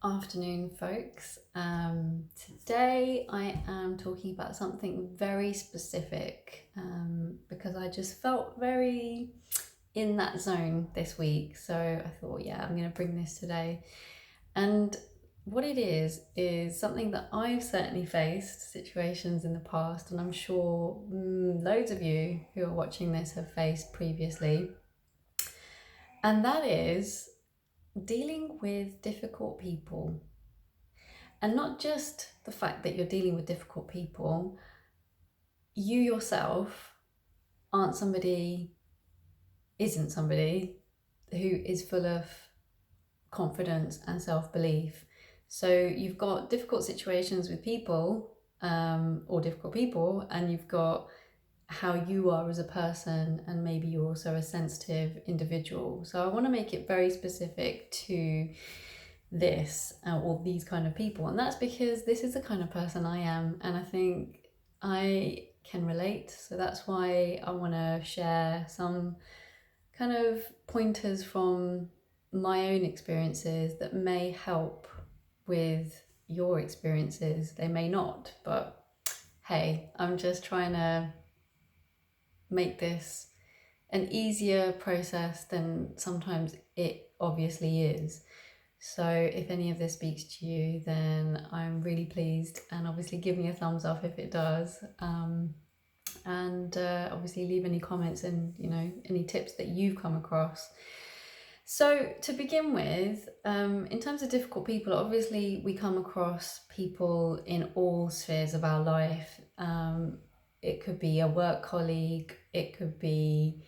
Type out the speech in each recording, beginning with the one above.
Afternoon, folks. Today I am talking about something very specific because I just felt very in that zone this week. So I thought, yeah, I'm going to bring this today. And what it is something that I've certainly faced situations in the past, and I'm sure loads of you who are watching this have faced previously. And that is dealing with difficult people. And not just the fact that you're dealing with difficult people, you yourself aren't somebody, isn't somebody who is full of confidence and self belief. So you've got difficult situations with people or difficult people, and you've got how you are as a person, and maybe you're also a sensitive individual. So I want to make it very specific to this or these kind of people, and that's because this is the kind of person I am, and I think I can relate. So that's why I want to share some kind of pointers from my own experiences that may help with your experiences. They may not, but hey, I'm just trying to make this an easier process than sometimes it obviously is. So if any of this speaks to you, then I'm really pleased, and obviously give me a thumbs up if it does. And obviously leave any comments and any tips that you've come across. So to begin with, in terms of difficult people, obviously we come across people in all spheres of our life. It could be a work colleague, it could be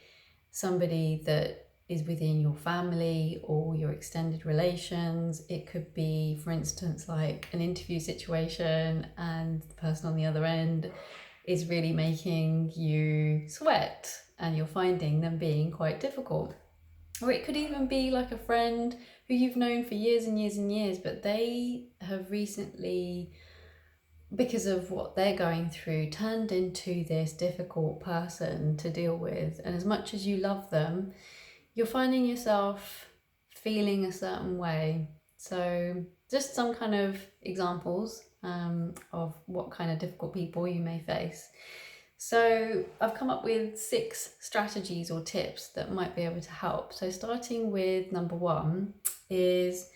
somebody that is within your family or your extended relations. It could be, for instance, like an interview situation and the person on the other end is really making you sweat and you're finding them being quite difficult. Or it could even be like a friend who you've known for years and years and years, but they have recently, because of what they're going through, turned into this difficult person to deal with. And as much as you love them, you're finding yourself feeling a certain way. So just some kind of examples of what kind of difficult people you may face. So I've come up with 6 strategies or tips that might be able to help. So starting with number 1 is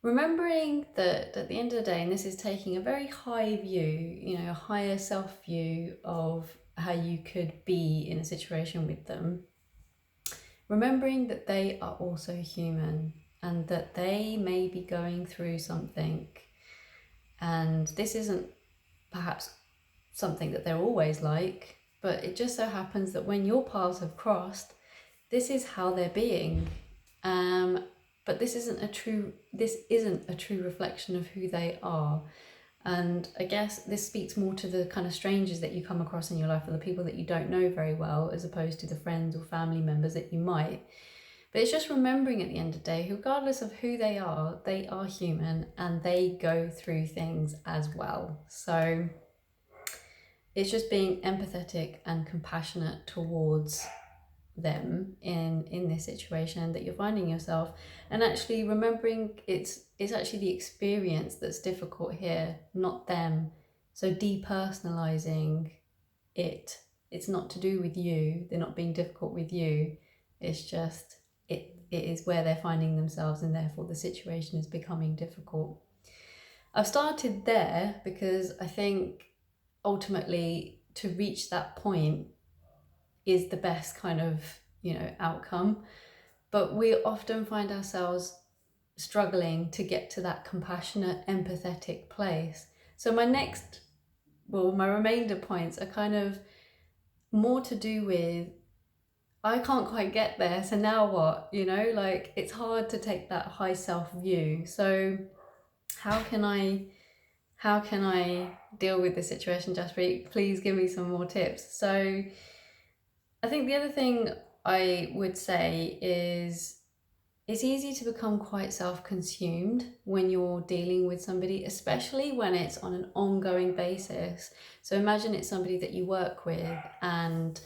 remembering that at the end of the day, and this is taking a very high view, a higher self view of how you could be in a situation with them, remembering that they are also human and that they may be going through something, and this isn't perhaps something that they're always like, but it just so happens that when your paths have crossed, this is how they're being. But this isn't a true reflection of who they are. And I guess this speaks more to the kind of strangers that you come across in your life, or the people that you don't know very well, as opposed to the friends or family members that you might. But it's just remembering at the end of the day, regardless of who they are human and they go through things as well. So it's just being empathetic and compassionate towards them in this situation that you're finding yourself, and actually remembering it's actually the experience that's difficult here, not them. So depersonalizing it's not to do with you, they're not being difficult with you, it's just it is where they're finding themselves, and therefore the situation is becoming difficult. I've started there because I think ultimately to reach that point is the best kind of outcome, but we often find ourselves struggling to get to that compassionate, empathetic place. So my remainder points are kind of more to do with, I can't quite get there, so now what? Like, it's hard to take that high self view. So how can I deal with this situation, Jaspreet? Please give me some more tips. So I think the other thing I would say is it's easy to become quite self-consumed when you're dealing with somebody, especially when it's on an ongoing basis. So imagine it's somebody that you work with, and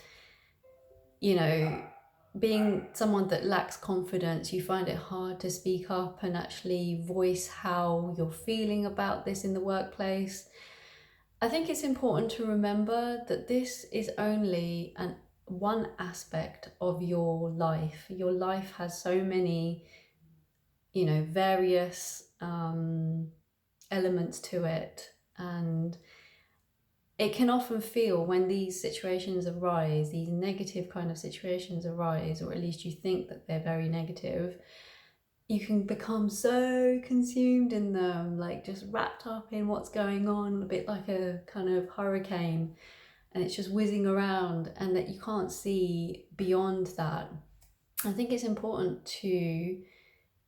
being someone that lacks confidence, you find it hard to speak up and actually voice how you're feeling about this in the workplace. I think it's important to remember that this is only one aspect of your life. Your life has so many, various elements to it, and it can often feel, when these situations arise, these negative kind of situations arise, or at least you think that they're very negative, you can become so consumed in them, like just wrapped up in what's going on, a bit like a kind of hurricane, and it's just whizzing around, and that you can't see beyond that. I think it's important to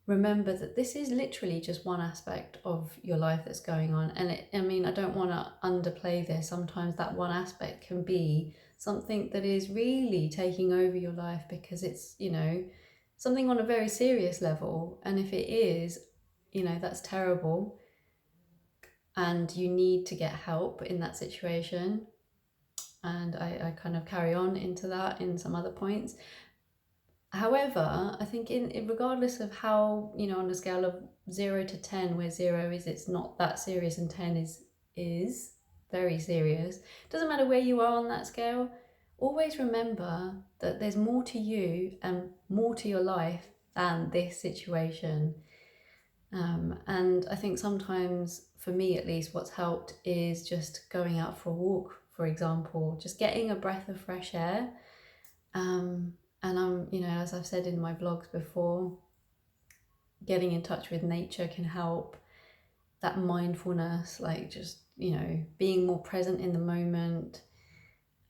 remember that this is literally just one aspect of your life that's going on. And I don't want to underplay this. Sometimes that one aspect can be something that is really taking over your life, because it's, something on a very serious level. And if it is, that's terrible. And you need to get help in that situation. And I kind of carry on into that in some other points. However, I think regardless of how, on a scale of 0 to 10, where 0 is it's not that serious and 10 is very serious, doesn't matter where you are on that scale, always remember that there's more to you and more to your life than this situation. And I think sometimes, for me at least, what's helped is just going out for a walk, for example, just getting a breath of fresh air. And as I've said in my vlogs before, getting in touch with nature can help. That mindfulness, like just, being more present in the moment,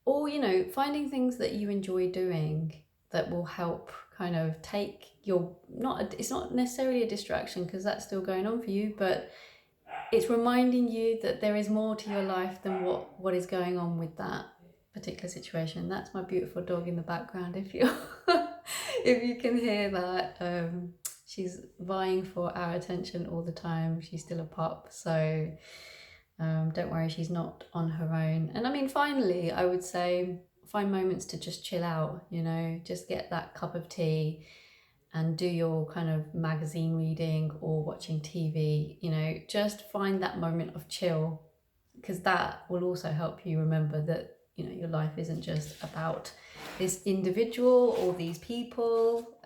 or, finding things that you enjoy doing that will help kind of take it's not necessarily a distraction, because that's still going on for you, but it's reminding you that there is more to your life than what is going on with that particular situation. That's my beautiful dog in the background, if you if you can hear that. She's vying for our attention all the time. She's still a pup, so don't worry, she's not on her own. And finally, I would say find moments to just chill out, just get that cup of tea and do your kind of magazine reading or watching TV, just find that moment of chill, because that will also help you remember that, your life isn't just about this individual or these people.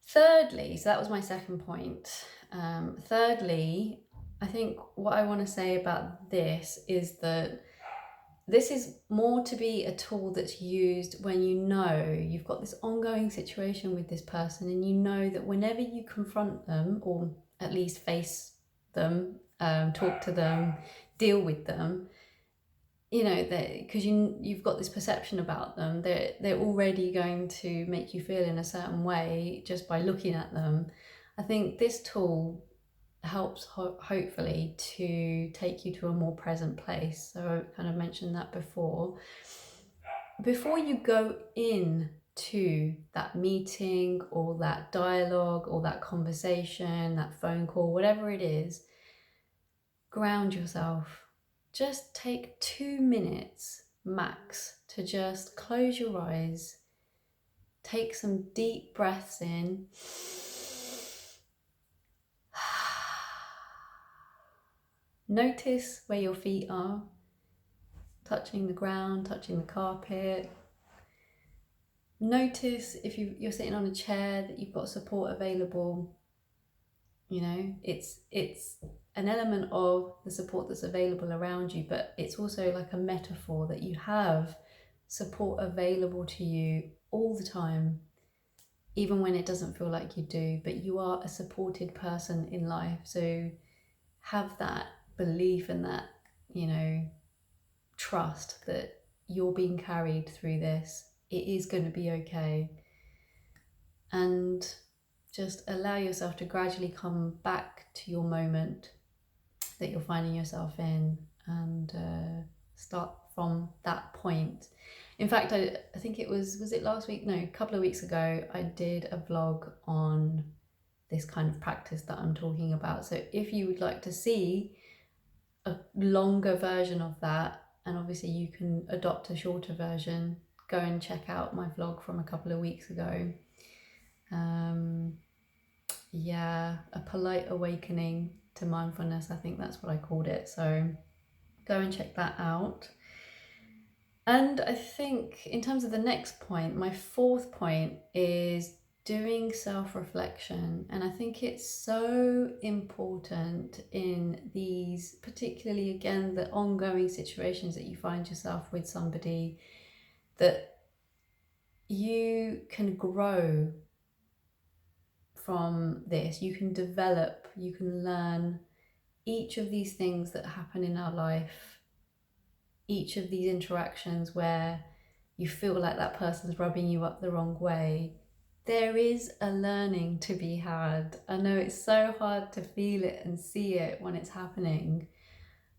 Thirdly, so that was my second point. Thirdly, I think what I want to say about this is that this is more to be a tool that's used when you've got this ongoing situation with this person, and you know that whenever you confront them, or at least face them, talk to them, deal with them, because you've got this perception about them, they're already going to make you feel in a certain way just by looking at them. I think this tool helps hopefully to take you to a more present place. So I kind of mentioned that before you go in to that meeting or that dialogue or that conversation, that phone call, whatever it is. Ground yourself. Just take 2 minutes max to just close your eyes, take some deep breaths in, notice where your feet are, touching the ground, touching the carpet. Notice if you're sitting on a chair that you've got support available. It's an element of the support that's available around you, but it's also like a metaphor that you have support available to you all the time, even when it doesn't feel like you do, but you are a supported person in life. So have that belief and that, trust that you're being carried through this. It is going to be okay. And just allow yourself to gradually come back to your moment that you're finding yourself in, and start from that point. In fact, I think it was it last week? No, a couple of weeks ago, I did a vlog on this kind of practice that I'm talking about. So if you would like to see a longer version of that, and obviously you can adopt a shorter version, go and check out my vlog from a couple of weeks ago. A polite awakening to mindfulness, I think that's what I called it. So go and check that out. And I think in terms of the next point, my fourth point is doing self-reflection. And I think it's so important in these, particularly again, the ongoing situations that you find yourself with somebody, that you can grow from this, you can develop, you can learn each of these things that happen in our life, each of these interactions where you feel like that person's rubbing you up the wrong way. There is a learning to be had. I know it's so hard to feel it and see it when it's happening.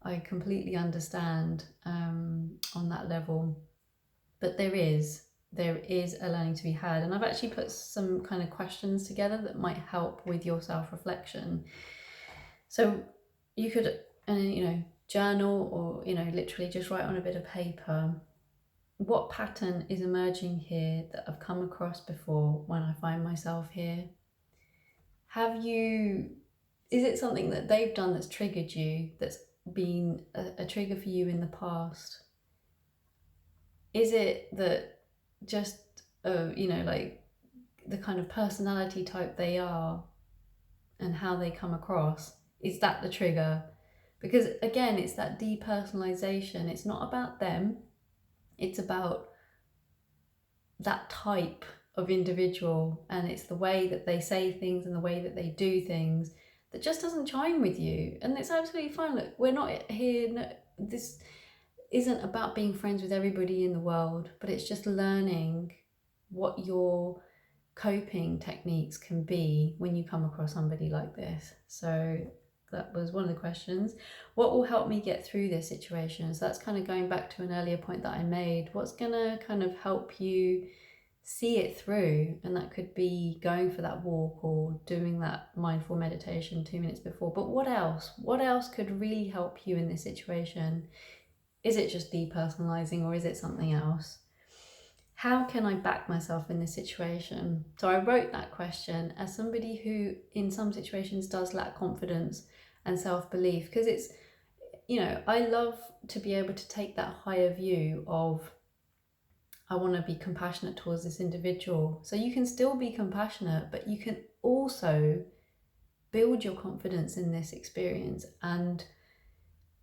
I completely understand on that level, but there is a learning to be had. And I've actually put some kind of questions together that might help with your self-reflection. So you could, journal, or, literally just write on a bit of paper, what pattern is emerging here that I've come across before when I find myself here? Is it something that they've done that's triggered you, that's been a trigger for you in the past? Is it that just, like the kind of personality type they are and how they come across, is that the trigger? Because again, it's that depersonalization. It's not about them. It's about that type of individual, and it's the way that they say things and the way that they do things that just doesn't chime with you. And it's absolutely fine. Look, we're not here, this isn't about being friends with everybody in the world, but it's just learning what your coping techniques can be when you come across somebody like this. So that was one of the questions. What will help me get through this situation? So that's kind of going back to an earlier point that I made. What's gonna kind of help you see it through? And that could be going for that walk or doing that mindful meditation 2 minutes before. But what else? What else could really help you in this situation? Is it just depersonalizing, or is it something else? How can I back myself in this situation? So I wrote that question as somebody who in some situations does lack confidence and self-belief, because it's, I love to be able to take that higher view of, I want to be compassionate towards this individual. So you can still be compassionate, but you can also build your confidence in this experience and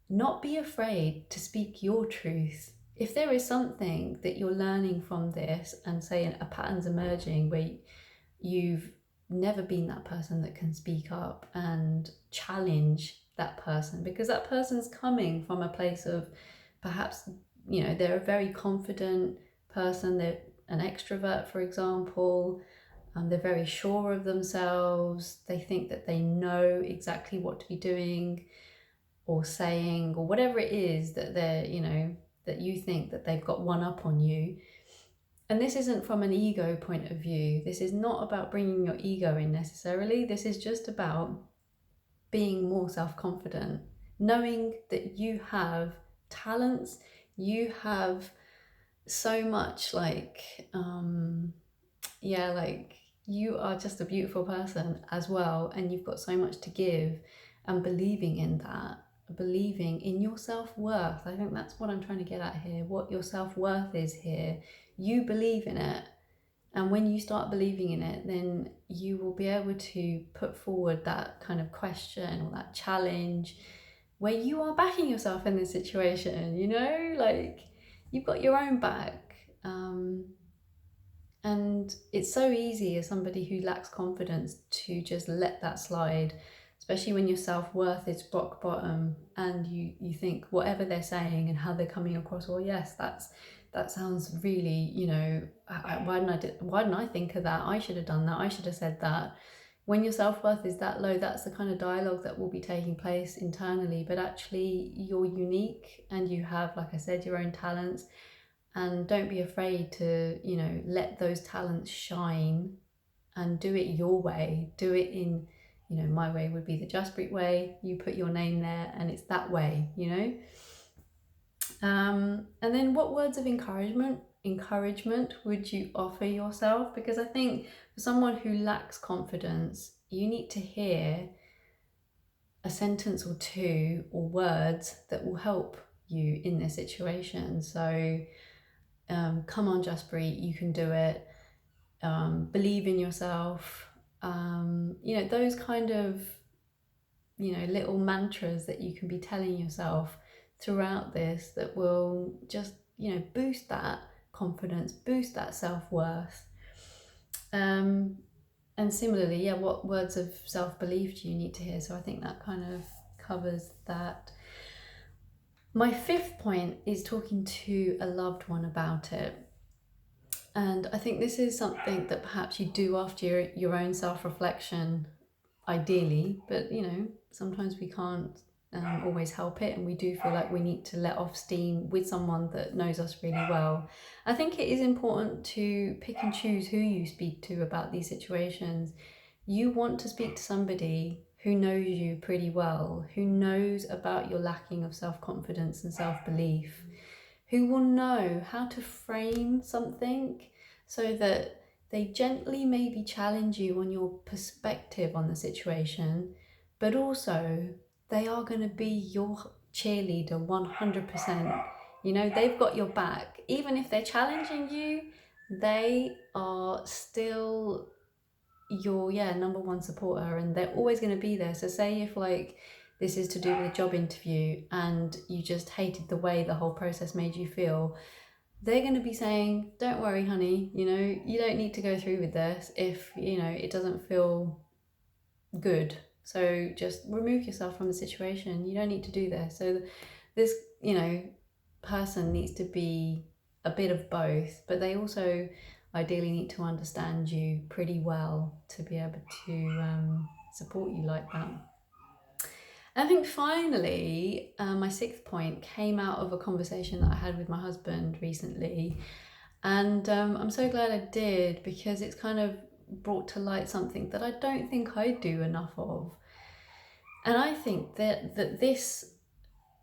not be afraid to speak your truth. If there is something that you're learning from this, and say a pattern's emerging where you've never been that person that can speak up and challenge that person, because that person's coming from a place of perhaps, they're a very confident person, they're an extrovert, for example, they're very sure of themselves, they think that they know exactly what to be doing or saying, or whatever it is that they're, that you think that they've got one up on you. And this isn't from an ego point of view. This is not about bringing your ego in necessarily. This is just about being more self-confident, knowing that you have talents, you have so much, you are just a beautiful person as well, and you've got so much to give, and believing in that, believing in your self-worth. I think that's what I'm trying to get at here, what your self-worth is here. You believe in it, and when you start believing in it, then you will be able to put forward that kind of question or that challenge where you are backing yourself in this situation, you've got your own back. And it's so easy as somebody who lacks confidence to just let that slide, especially when your self-worth is rock bottom and you think whatever they're saying and how they're coming across, well, yes, that sounds really, why didn't I think of that? I should have done that. I should have said that. When your self-worth is that low, that's the kind of dialogue that will be taking place internally. But actually, you're unique and you have, like I said, your own talents. And don't be afraid to, let those talents shine and do it your way. Do it in, my way would be the Jaspreet way. You put your name there and it's that way, And then what words of encouragement encouragement would you offer yourself? Because I think for someone who lacks confidence, you need to hear a sentence or two or words that will help you in this situation. So come on, Jaspreet, you can do it. Believe in yourself. Those kind of little mantras that you can be telling yourself throughout this that will just boost that confidence, boost that self-worth. And similarly, what words of self-belief do you need to hear? So I think that kind of covers that. My fifth point is talking to a loved one about it. And I think this is something that perhaps you do after your own self-reflection, ideally, but sometimes we can't always help it, and we do feel like we need to let off steam with someone that knows us really well. I think it is important to pick and choose who you speak to about these situations. You want to speak to somebody who knows you pretty well, who knows about your lacking of self-confidence and self-belief, who will know how to frame something so that they gently maybe challenge you on your perspective on the situation, but also they are going to be your cheerleader 100%. They've got your back. Even if they're challenging you, they are still your number one supporter, and they're always going to be there. So say if this is to do with a job interview and you just hated the way the whole process made you feel, they're going to be saying, don't worry, honey, you don't need to go through with this if, it doesn't feel good. So just remove yourself from the situation. You don't need to do this. So this, person needs to be a bit of both, but they also ideally need to understand you pretty well to be able to support you like that. I think finally, my sixth point came out of a conversation that I had with my husband recently. And I'm so glad I did, because it's kind of brought to light something that I don't think I do enough of. And I think that this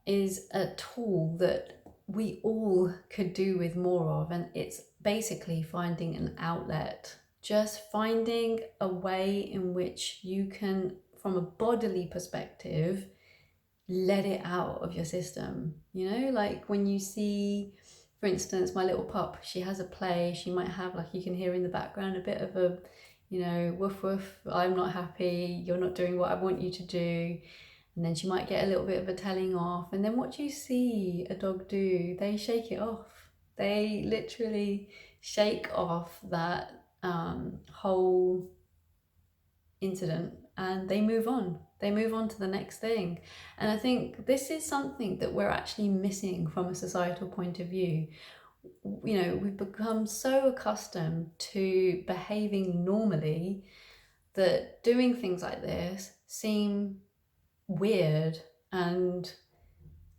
is a tool that we all could do with more of. And it's basically finding an outlet, just finding a way in which you can, from a bodily perspective, let it out of your system. Like when you see, for instance, my little pup, she has a play, she might have, you can hear in the background a bit of a, woof woof, I'm not happy, you're not doing what I want you to do. And then she might get a little bit of a telling off. And then what do you see a dog do? They shake it off. They literally shake off that whole incident, and they move on. They move on to the next thing. And I think this is something that we're actually missing from a societal point of view. We've become so accustomed to behaving normally that doing things like this seem weird and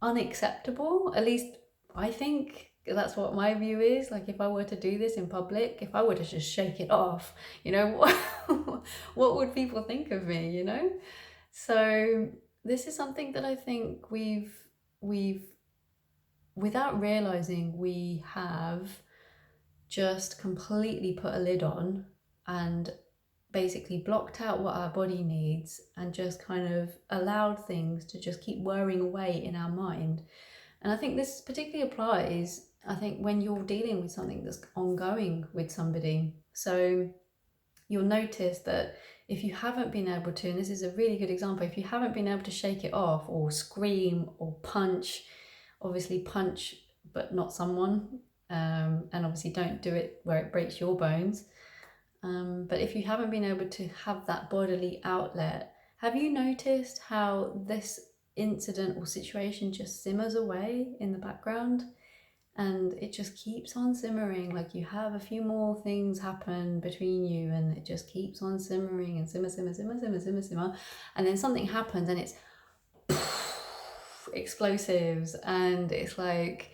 unacceptable. At least I think that's what my view is. If I were to do this in public, if I were to just shake it off, what would people think of me, So this is something that I think we've without realizing, we have just completely put a lid on and basically blocked out what our body needs, and just kind of allowed things to just keep whirring away in our mind. And I think this particularly applies, I think, when you're dealing with something that's ongoing with somebody. So you'll notice that if you haven't been able to, and this is a really good example, if you haven't been able to shake it off or scream or punch, obviously punch but not someone, and obviously don't do it where it breaks your bones. But if you haven't been able to have that bodily outlet, have you noticed how this incident or situation just simmers away in the background? And it just keeps on simmering. You have a few more things happen between you, and it just keeps on simmering and simmer. And then something happens and it's explosives, and it's like,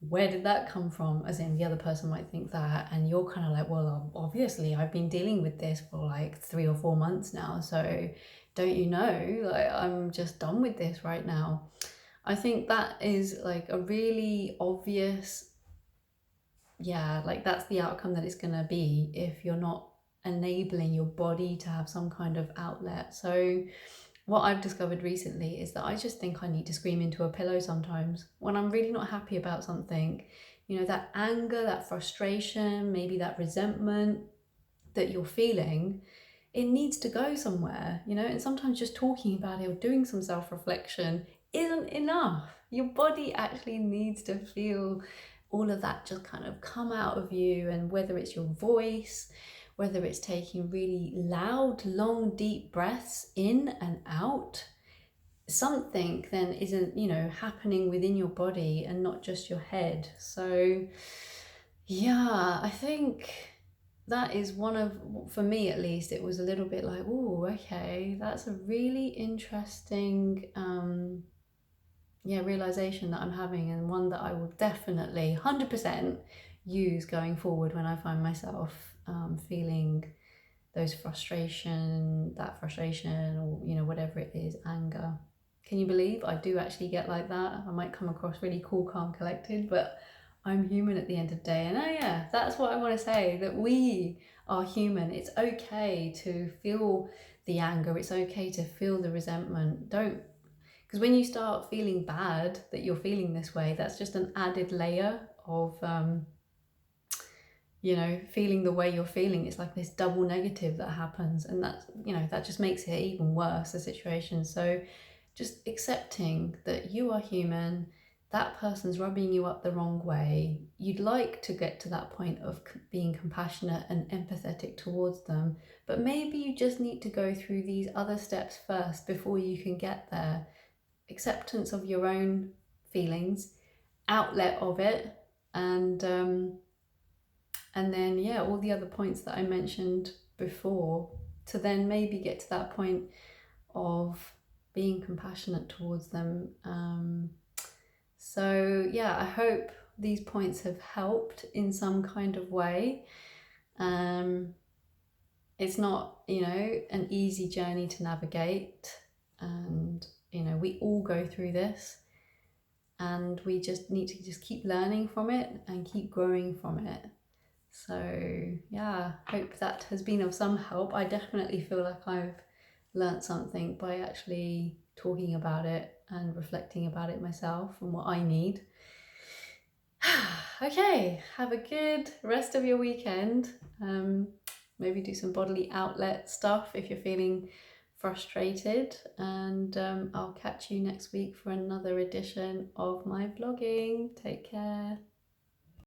where did that come from? As in, the other person might think that, and you're kind of like, well, obviously I've been dealing with this for 3 or 4 months now, so don't you know, I'm just done with this right now. I think that is a really obvious yeah, like that's the outcome that it's going to be if you're not enabling your body to have some kind of outlet. So what I've discovered recently is that I just think I need to scream into a pillow sometimes when I'm really not happy about something. You know, that anger, that frustration, maybe that resentment that you're feeling, it needs to go somewhere, you know, and sometimes just talking about it or doing some self-reflection isn't enough. Your body actually needs to feel all of that just kind of come out of you, and whether it's your voice, whether it's taking really loud, long, deep breaths in and out, something then isn't, you know, happening within your body and not just your head. So yeah, I think that is one of, for me at least, it was a little bit like, oh, okay, that's a really interesting yeah, realization that I'm having, and one that I will definitely 100% use going forward when I find myself feeling those that frustration, or, you know, whatever it is, anger. Can you believe I do actually get like that? I might come across really cool, calm, collected, but I'm human at the end of the day. And yeah, that's what I want to say, that we are human. It's okay to feel the anger. It's okay to feel the resentment. Don't, because when you start feeling bad that you're feeling this way, that's just an added layer of you know, feeling the way you're feeling. It's like this double negative that happens, and that's, you know, that just makes it even worse, the situation. So just accepting that you are human, that person's rubbing you up the wrong way, you'd like to get to that point of being compassionate and empathetic towards them, but maybe you just need to go through these other steps first before you can get there. Acceptance of your own feelings, outlet of it, and then, yeah, all the other points that I mentioned before, to then maybe get to that point of being compassionate towards them. So yeah, I hope these points have helped in some kind of way. It's not, you know, an easy journey to navigate, and, you know, we all go through this, and we just need to just keep learning from it and keep growing from it. So yeah, hope that has been of some help. I definitely feel like I've learnt something by actually talking about it and reflecting about it myself and what I need. Okay, have a good rest of your weekend. Maybe do some bodily outlet stuff if you're feeling frustrated, and I'll catch you next week for another edition of my vlogging. Take care.